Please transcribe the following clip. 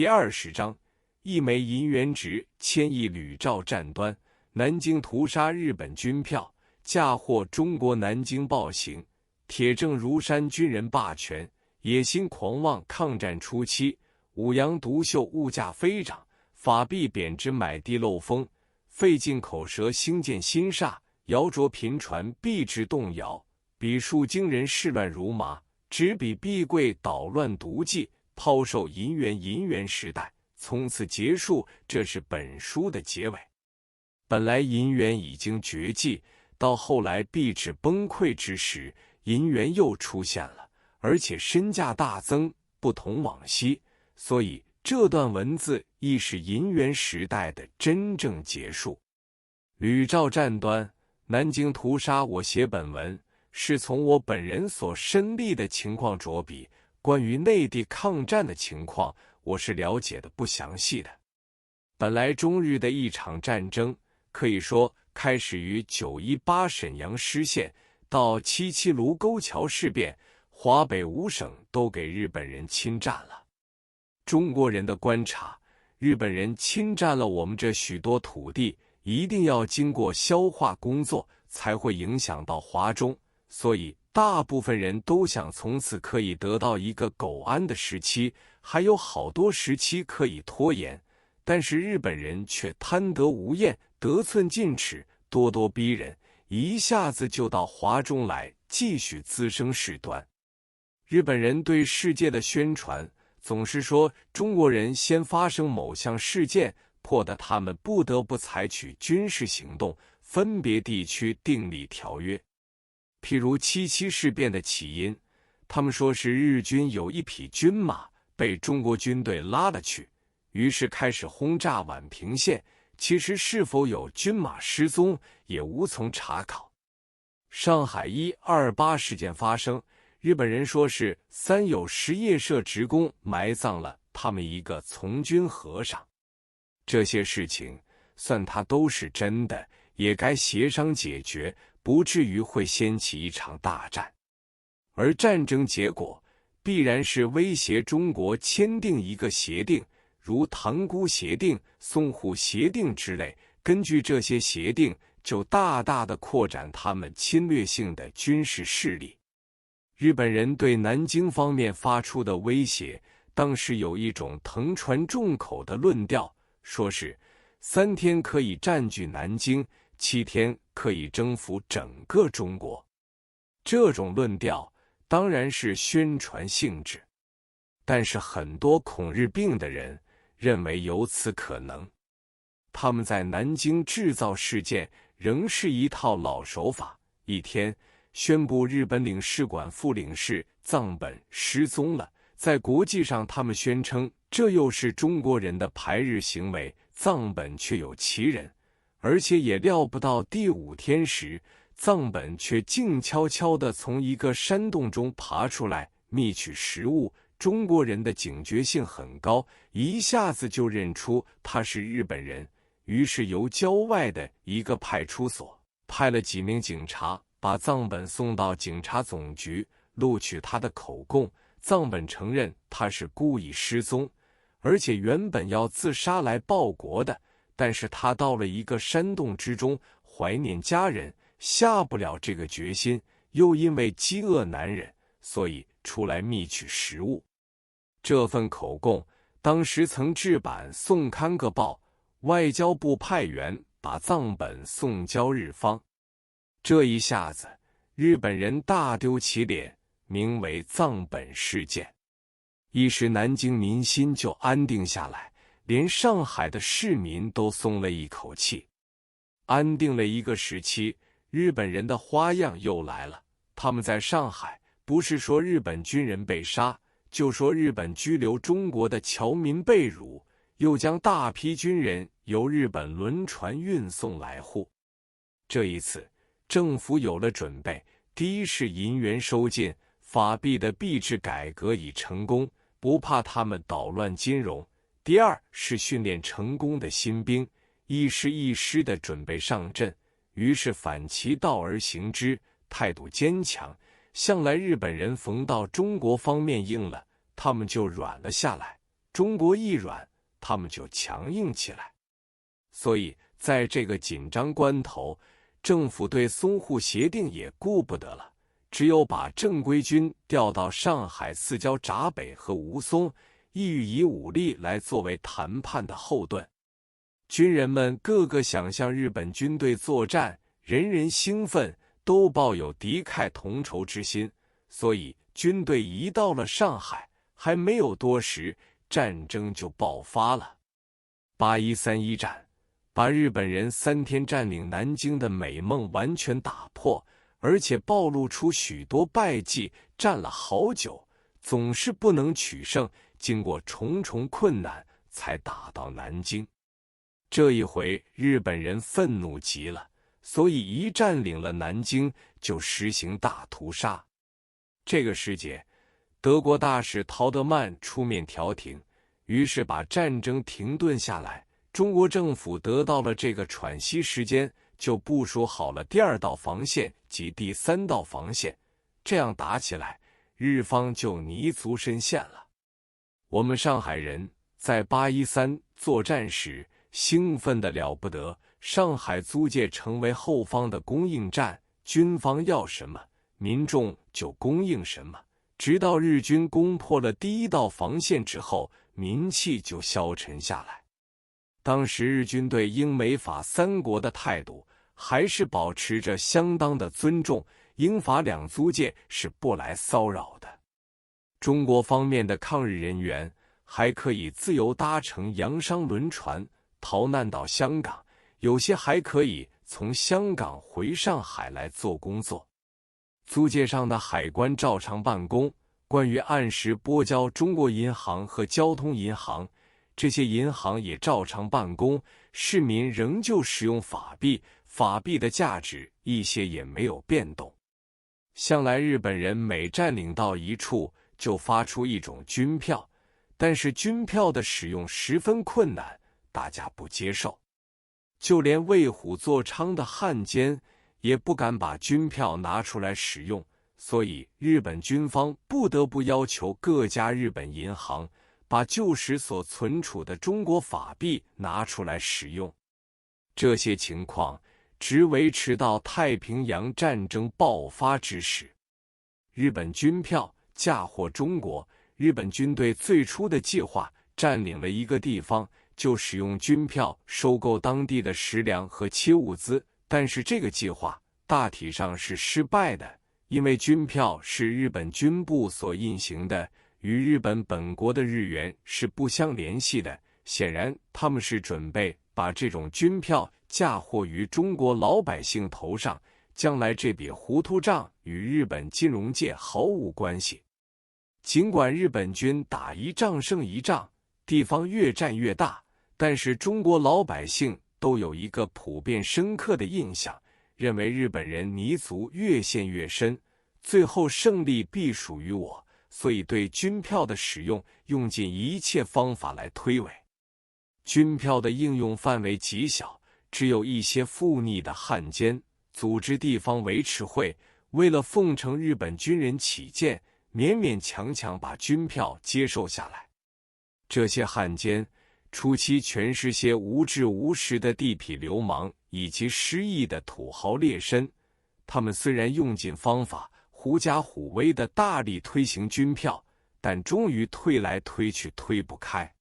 第20章，一枚银元值1000亿旅照战端，南京屠杀日本军票，嫁祸中国南京暴行，铁证如山军人霸权，野心狂妄抗战初期，五羊独秀物价飞涨，法币贬值买地漏风，费尽口舌兴建新厦，摇着频传币制动摇，笔数惊人事乱如麻，执笔必贵捣乱毒计，抛售银元时代从此结束，这是本书的结尾。本来银元已经绝迹，到后来币制崩溃之时，银元又出现了，而且身价大增，不同往昔，所以这段文字亦是银元时代的真正结束。旅照战端，南京屠杀，我写本文是从我本人所身历的情况着笔，关于内地抗战的情况，我是了解的不详细的。本来中日的一场战争，可以说开始于918沈阳失陷，到77卢沟桥事变，华北5省都给日本人侵占了。中国人的观察，日本人侵占了我们这许多土地，一定要经过消化工作，才会影响到华中，所以大部分人都想从此可以得到一个苟安的时期，还有好多时期可以拖延，但是日本人却贪得无厌，得寸进尺，咄咄逼人，一下子就到华中来，继续滋生事端。日本人对世界的宣传总是说中国人先发生某项事件，迫得他们不得不采取军事行动，分别地区订立条约。譬如77事变的起因，他们说是日军有一匹军马被中国军队拉了去，于是开始轰炸宛平县，其实是否有军马失踪也无从查考。上海128事件发生，日本人说是三有实业社职工埋葬了他们一个从军和尚。这些事情算它都是真的，也该协商解决，不至于会掀起一场大战。而战争结果必然是威胁中国签订一个协定，如塘沽协定、淞沪协定之类，根据这些协定就大大的扩展他们侵略性的军事势力。日本人对南京方面发出的威胁，当时有一种腾传众口的论调，说是3天可以占据南京，7天可以征服整个中国。这种论调当然是宣传性质，但是很多恐日病的人认为有此可能。他们在南京制造事件仍是一套老手法，一天宣布日本领事馆副领事藏本失踪了，在国际上他们宣称这又是中国人的排日行为，藏本确有其人，而且也料不到第5天时，藏本却静悄悄地从一个山洞中爬出来觅取食物。中国人的警觉性很高，一下子就认出他是日本人，于是由郊外的一个派出所派了几名警察，把藏本送到警察总局，录取他的口供。藏本承认他是故意失踪，而且原本要自杀来报国的，但是他到了一个山洞之中，怀念家人，下不了这个决心，又因为饥饿难忍，所以出来觅取食物。这份口供当时曾制版送《刊个报》，外交部派员把藏本送交日方。这一下子日本人大丢其脸，名为藏本事件。一时南京民心就安定下来，连上海的市民都松了一口气。安定了一个时期，日本人的花样又来了。他们在上海不是说日本军人被杀，就说日本拘留中国的侨民被辱，又将大批军人由日本轮船运送来沪。这一次政府有了准备，第一是银元收进，法币的币制改革已成功，不怕他们捣乱金融；第二是训练成功的新兵，一师一师的准备上阵，于是反其道而行之，态度坚强。向来日本人逢到中国方面硬了，他们就软了下来。中国一软，他们就强硬起来。所以在这个紧张关头，政府对淞沪协定也顾不得了，只有把正规军调到上海四郊闸北和吴淞，意欲以武力来作为谈判的后盾。军人们个个想向日本军队作战，人人兴奋，都抱有敌忾同仇之心，所以军队一到了上海，还没有多时，战争就爆发了。8·13战把日本人3天占领南京的美梦完全打破，而且暴露出许多败绩，战了好久，总是不能取胜，经过重重困难才打到南京。这一回日本人愤怒极了，所以一占领了南京就实行大屠杀。这个时节，德国大使陶德曼出面调停，于是把战争停顿下来。中国政府得到了这个喘息时间，就部署好了第2道防线及第3道防线，这样打起来，日方就泥足深陷了。我们上海人在8·13作战时兴奋得了不得，上海租界成为后方的供应站，军方要什么，民众就供应什么。直到日军攻破了第1道防线之后，民气就消沉下来。当时日军对英美法3国的态度还是保持着相当的尊重，英法2租界是不来骚扰的。中国方面的抗日人员还可以自由搭乘洋商轮船逃难到香港，有些还可以从香港回上海来做工作。租界上的海关照常办公，关于按时拨交中国银行和交通银行，这些银行也照常办公，市民仍旧使用法币，法币的价值一些也没有变动。向来日本人每占领到一处就发出一种军票，但是军票的使用十分困难，大家不接受。就连为虎作伥的汉奸也不敢把军票拿出来使用，所以日本军方不得不要求各家日本银行把旧时所存储的中国法币拿出来使用。这些情况直维持到太平洋战争爆发之时。日本军票嫁祸中国，日本军队最初的计划占领了一个地方，就使用军票收购当地的食粮和切物资，但是这个计划大体上是失败的，因为军票是日本军部所印行的，与日本本国的日元是不相联系的，显然他们是准备把这种军票嫁祸于中国老百姓头上，将来这笔糊涂账与日本金融界毫无关系。尽管日本军打一仗胜一仗，地方越战越大，但是中国老百姓都有一个普遍深刻的印象，认为日本人泥足越陷越深，最后胜利必属于我，所以对军票的使用用尽一切方法来推诿。军票的应用范围极小，只有一些附逆的汉奸组织地方维持会，为了奉承日本军人起见，勉勉强强把军票接受下来。这些汉奸初期全是些无智无识的地痞流氓以及失意的土豪劣绅，他们虽然用尽方法，狐假虎威地大力推行军票，但终于推来推去推不开。